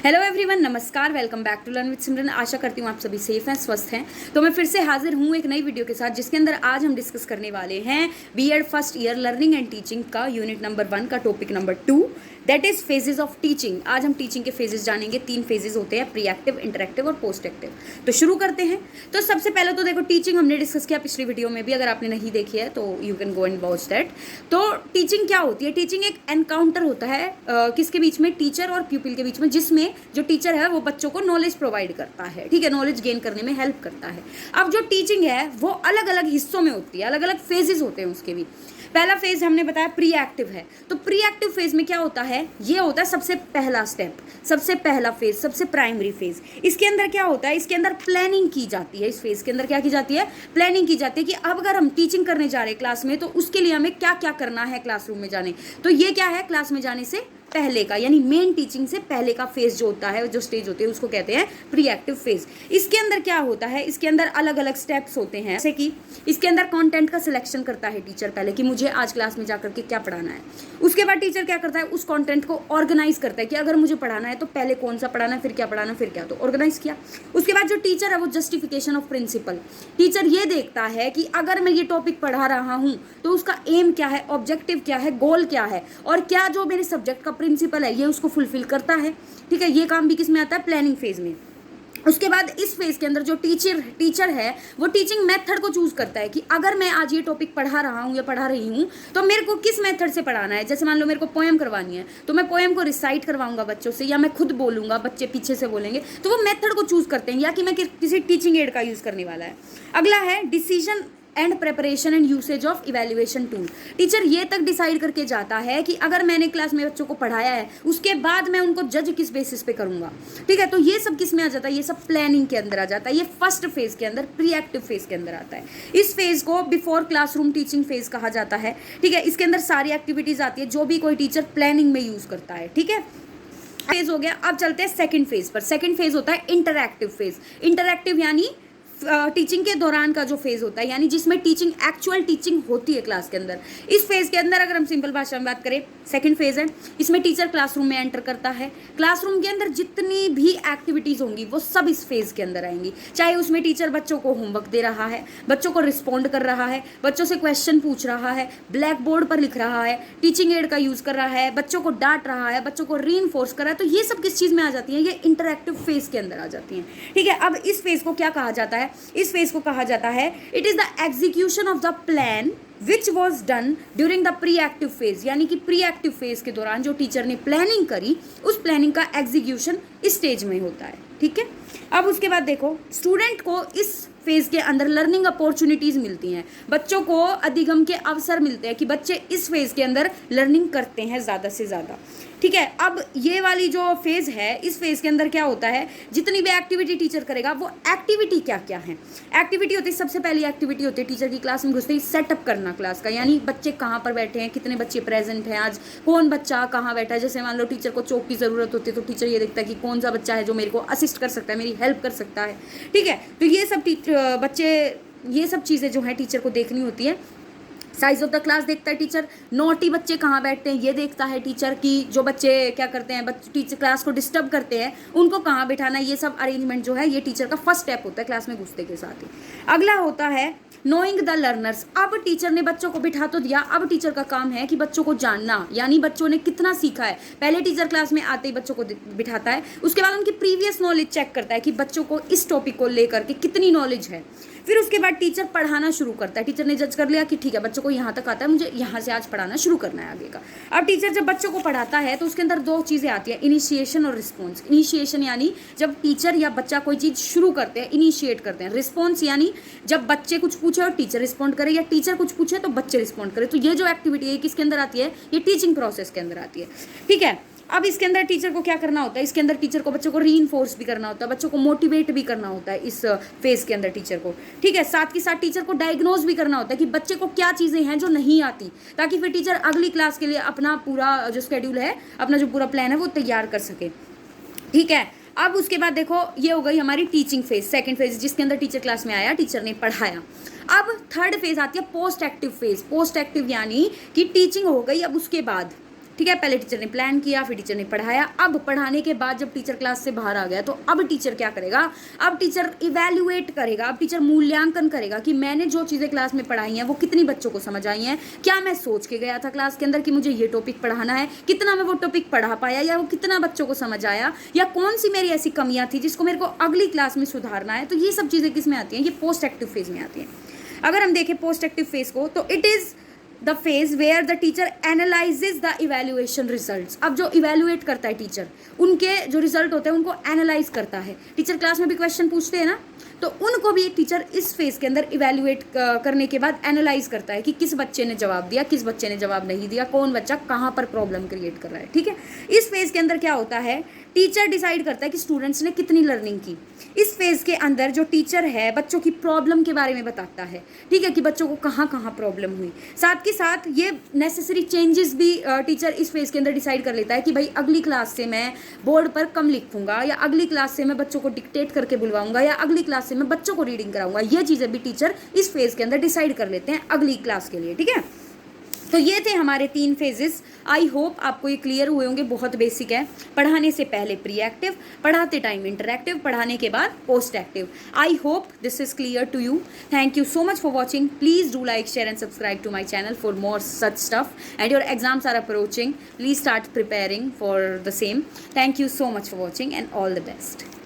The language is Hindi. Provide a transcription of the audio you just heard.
हेलो एवरीवन, नमस्कार। Welcome back to learn with Simran. आशा करती हूँ आप सभी सेफ हैं, स्वस्थ हैं। तो मैं फिर से हाजिर हूँ एक नई वीडियो के साथ, जिसके अंदर आज हम डिस्कस करने वाले हैं BEd first year learning and teaching का यूनिट नंबर 1 का topic number 2, that is phases of teaching. आज हम टीचिंग के फेजेस जानेंगे। 3 फेजेस होते हैं, प्री एक्टिव, इंटरएक्टिव और पोस्ट एक्टिव। तो शुरू करते हैं। तो सबसे पहले तो देखो, टीचिंग हमने डिस्कस किया पिछली वीडियो में भी, अगर आपने नहीं देखी है तो you can go and watch that. तो टीचिंग क्या होती है? टीचिंग एक एनकाउंटर होता है किसके बीच में? टीचर और प्यूपिल के बीच में, जिसमें जो टीचर है वो बच्चों को नॉलेज प्रोवाइड करता है, ठीक है, नॉलेज गेन करने में हेल्प करता है। अब जो टीचिंग है वो अलग अलग हिस्सों में होती है, अलग अलग फेजेस होते हैं उसके भी। पहला फेज हमने बताया प्री एक्टिव है। तो प्री एक्टिव फेज में क्या होता है? ये होता है सबसे पहला स्टेप, सबसे पहला फेज, सबसे प्राइमरी फेज। इसके अंदर क्या होता है? इसके अंदर प्लानिंग की जाती है। इस फेज के अंदर क्या की जाती है? प्लानिंग की जाती है कि अब अगर हम टीचिंग करने जा रहे हैं क्लास में, तो उसके लिए हमें क्या क्या करना है क्लासरूम में जाने। तो ये क्या है? क्लास में जाने से पहले का, यानी मेन टीचिंग से पहले का फेज जो होता है, जो स्टेज होते हैं, उसको कहते हैं प्री एक्टिव फेज। इसके अंदर क्या होता है? इसके अंदर अलग अलग स्टेप्स होते हैं, जैसे कि इसके अंदर कंटेंट का सिलेक्शन करता है टीचर पहले, कि मुझे आज क्लास में जाकर के क्या पढ़ाना है। उसके बाद टीचर क्या करता है? उस कंटेंट को ऑर्गेनाइज करता है कि अगर मुझे पढ़ाना है तो पहले कौन सा पढ़ाना है, फिर क्या पढ़ाना, फिर क्या, तो ऑर्गेनाइज किया। उसके बाद जो टीचर है वो जस्टिफिकेशन ऑफ प्रिंसिपल। टीचर ये देखता है कि अगर मैं ये टॉपिक पढ़ा रहा हूँ तो उसका एम क्या है, ऑब्जेक्टिव क्या है, गोल क्या है, और क्या जो मेरे सब्जेक्ट का प्रिंसिपल है ये उसको फुलफिल करता है। ठीक है, ये काम भी किस में आता है? प्लानिंग फेज में। उसके बाद इस फेज के अंदर जो टीचर है वो टीचिंग मेथड को चूज करता है कि अगर मैं आज ये टॉपिक पढ़ा रहा हूँ या पढ़ा रही हूँ तो मेरे को किस मेथड से पढ़ाना है। जैसे मान लो मेरे को पोएम करवानी है, तो मैं पोएम को रिसाइट करवाऊंगा बच्चों से, या मैं खुद बोलूंगा, बच्चे पीछे से बोलेंगे। तो वो मेथड को चूज करते हैं, या कि मैं किसी टीचिंग एड का यूज करने वाला है। अगला है decision and preparation and usage of evaluation tool. Teacher ये तक डिसाइड करके जाता है कि अगर मैंने क्लास में बच्चों को पढ़ाया है, उसके बाद मैं उनको जज किस बेसिस पे करूंगा। ठीक है, तो ये सब किस में आ जाता है? ये सब प्लानिंग के अंदर आ जाता है। ये फर्स्ट फेज के अंदर, प्री एक्टिव फेज के अंदर आता है। इस फेज को बिफोर क्लासरूम टीचिंग फेज कहा जाता है। ठीक है, इसके अंदर सारी एक्टिविटीज आती है जो भी कोई टीचर प्लानिंग में यूज करता है। ठीक है, फेज हो गया। अब चलते हैं सेकंड फेज पर। सेकंड फेज होता है इंटरएक्टिव फेज। इंटरएक्टिव यानी टीचिंग के दौरान का जो फेज होता है, यानी जिसमें टीचिंग, एक्चुअल टीचिंग होती है क्लास के अंदर। इस फेज के अंदर अगर हम सिंपल भाषा में बात करें, सेकंड फेज है। इसमें टीचर क्लासरूम में एंटर करता है। क्लासरूम के अंदर जितनी भी एक्टिविटीज होंगी वो सब इस फेज के अंदर आएंगी। चाहे उसमें टीचर बच्चों को होमवर्क दे रहा है, बच्चों को रिस्पॉन्ड कर रहा है, बच्चों से क्वेश्चन पूछ रहा है, ब्लैक बोर्ड पर लिख रहा है, टीचिंग एड का यूज कर रहा है, बच्चों को डांट रहा है, बच्चों को रीइंफोर्स कर रहा है। तो ये सब किस चीज में आ जाती है? ये इंटरएक्टिव फेज के अंदर आ जाती हैं। ठीक है, अब इस फेज को क्या कहा जाता है? इस फेज को कहा जाता है it is the execution of the plan which was done during the pre active phase. यानी कि प्री एक्टिव फेज के दौरान जो टीचर ने प्लानिंग करी, उस प्लानिंग का एग्जीक्यूशन इस स्टेज में होता है। ठीक है, अब उसके बाद देखो, स्टूडेंट को इस फेज के अंदर लर्निंग अपॉर्चुनिटीज मिलती हैं, बच्चों को अधिगम के अवसर मिलते हैं कि बच्चे इस फेज के अंदर लर्निंग करते हैं ज़्यादा से ज़्यादा। ठीक है, अब ये वाली जो फेज है, इस फेज के अंदर क्या होता है? जितनी भी एक्टिविटी टीचर करेगा, वो एक्टिविटी क्या क्या है? एक्टिविटी होती है, सबसे पहली एक्टिविटी होती है टीचर की क्लास में घुसते ही सेटअप करना क्लास का, यानी बच्चे कहाँ पर बैठे हैं, कितने बच्चे प्रेजेंट हैं, आज कौन बच्चा कहाँ बैठा है। जैसे मान लो टीचर को चौक की ज़रूरत होती है, तो टीचर ये देखता है कि कौन सा बच्चा है जो मेरे को असिस्ट कर सकता है, मेरी हेल्प कर सकता है। ठीक है, तो ये सब ये सब चीज़ें जो हैं टीचर को देखनी होती है। साइज ऑफ द क्लास देखता है टीचर, नोटी बच्चे कहाँ बैठते हैं ये देखता है टीचर, कि जो बच्चे क्या करते हैं, टीचर क्लास को डिस्टर्ब करते हैं, उनको कहाँ बैठाना है। ये सब अरेंजमेंट जो है ये टीचर का फर्स्ट स्टेप होता है क्लास में घुसते के साथ ही। अगला होता है नोइंग द लर्नर्स। अब टीचर ने बच्चों को बिठा तो दिया, अब टीचर का काम है कि बच्चों को जानना, यानी बच्चों ने कितना सीखा है। पहले टीचर क्लास में आते ही बच्चों को बिठाता है, उसके बाद उनकी प्रीवियस नॉलेज चेक करता है कि बच्चों को इस टॉपिक को लेकर के कितनी नॉलेज है। फिर उसके बाद टीचर पढ़ाना शुरू करता है। टीचर ने जज कर लिया कि ठीक है, बच्चों को यहाँ तक आता है, मुझे यहाँ से आज पढ़ाना शुरू करना है आगे का। अब टीचर जब बच्चों को पढ़ाता है तो उसके अंदर 2 चीज़ें आती है, इनिशिएशन और रिस्पॉन्स। इनिशिएशन यानी जब टीचर या बच्चा कोई चीज़ शुरू करते हैं, इनिशिएट करते हैं। रिस्पॉन्स यानी जब बच्चे कुछ पूछे और टीचर रिस्पॉन्ड करे, या टीचर कुछ पूछे तो बच्चे रिस्पॉन्ड करे। तो ये जो एक्टिविटी है किसके अंदर आती है? ये टीचिंग प्रोसेस के अंदर आती है। ठीक है, अब इसके अंदर टीचर को क्या करना होता है? इसके अंदर टीचर को बच्चों को रीइंफोर्स भी करना होता है, बच्चों को मोटिवेट भी करना होता है इस फेज के अंदर टीचर को। ठीक है, साथ के साथ टीचर को डायग्नोज भी करना होता है कि बच्चे को क्या चीज़ें हैं जो नहीं आती, ताकि फिर टीचर अगली क्लास के लिए अपना पूरा जो शेड्यूल है, अपना जो पूरा प्लान है वो तैयार कर सके। ठीक है, अब उसके बाद देखो, ये हो गई हमारी टीचिंग फेज, सेकंड फेज, जिसके अंदर टीचर क्लास में आया, टीचर ने पढ़ाया। अब थर्ड फेज आती है post active phase. Post active यानी कि टीचिंग हो गई, अब उसके बाद ठीक है, पहले टीचर ने प्लान किया, फिर टीचर ने पढ़ाया। अब पढ़ाने के बाद जब टीचर क्लास से बाहर आ गया तो अब टीचर क्या करेगा, अब टीचर इवैल्यूएट करेगा, अब टीचर मूल्यांकन करेगा कि मैंने जो चीज़ें क्लास में पढ़ाई हैं वो कितनी बच्चों को समझ आई हैं, क्या मैं सोच के गया था क्लास के अंदर कि मुझे ये टॉपिक पढ़ाना है, कितना मैं वो टॉपिक पढ़ा पाया या वो कितना बच्चों को समझ आया, या कौन सी मेरी ऐसी कमियाँ थी जिसको मेरे को अगली क्लास में सुधारना है। तो ये सब चीज़ें किस में आती हैं, ये पोस्ट एक्टिव फेज में आती हैं। अगर हम देखें पोस्ट एक्टिव फेज को तो it is the phase where the teacher analyses the evaluation results. अब जो इवेल्युएट करता है टीचर, उनके जो रिजल्ट होते हैं उनको एनालाइज करता है। टीचर क्लास में भी क्वेश्चन पूछते हैं ना, तो उनको भी टीचर इस फेज के अंदर इवेल्युएट करने के बाद एनालाइज करता है कि किस बच्चे ने जवाब दिया, किस बच्चे ने जवाब नहीं दिया, कौन बच्चा कहाँ पर प्रॉब्लम क्रिएट कर रहा है। ठीक है, इस फेज के अंदर क्या होता है, टीचर डिसाइड करता है कि स्टूडेंट्स ने कितनी लर्निंग की। इस फेज के अंदर जो टीचर है बच्चों की प्रॉब्लम के बारे में बताता है, ठीक है, कि बच्चों को कहाँ कहाँ प्रॉब्लम हुई। साथ के साथ ये नेसेसरी चेंजेस भी टीचर इस फेज के अंदर डिसाइड कर लेता है कि भाई अगली क्लास से मैं बोर्ड पर कम लिखूंगा, या अगली क्लास से मैं बच्चों को डिक्टेट करके बुलवाऊंगा, या अगली क्लास से मैं बच्चों को रीडिंग कराऊंगा। ये चीज़ें भी टीचर इस फेज के अंदर डिसाइड कर लेते हैं अगली क्लास के लिए। ठीक है, तो ये थे हमारे 3 फेजेस। आई होप आपको ये क्लियर हुए होंगे, बहुत बेसिक है। पढ़ाने से पहले प्री एक्टिव, पढ़ाते टाइम इंटरएक्टिव, पढ़ाने के बाद post active. I hope this is clear to you. Thank you so much for watching. Please do like, share and subscribe to my channel for more such stuff, and your exams are approaching. Please start preparing for the same. Thank you so much for watching and all the best.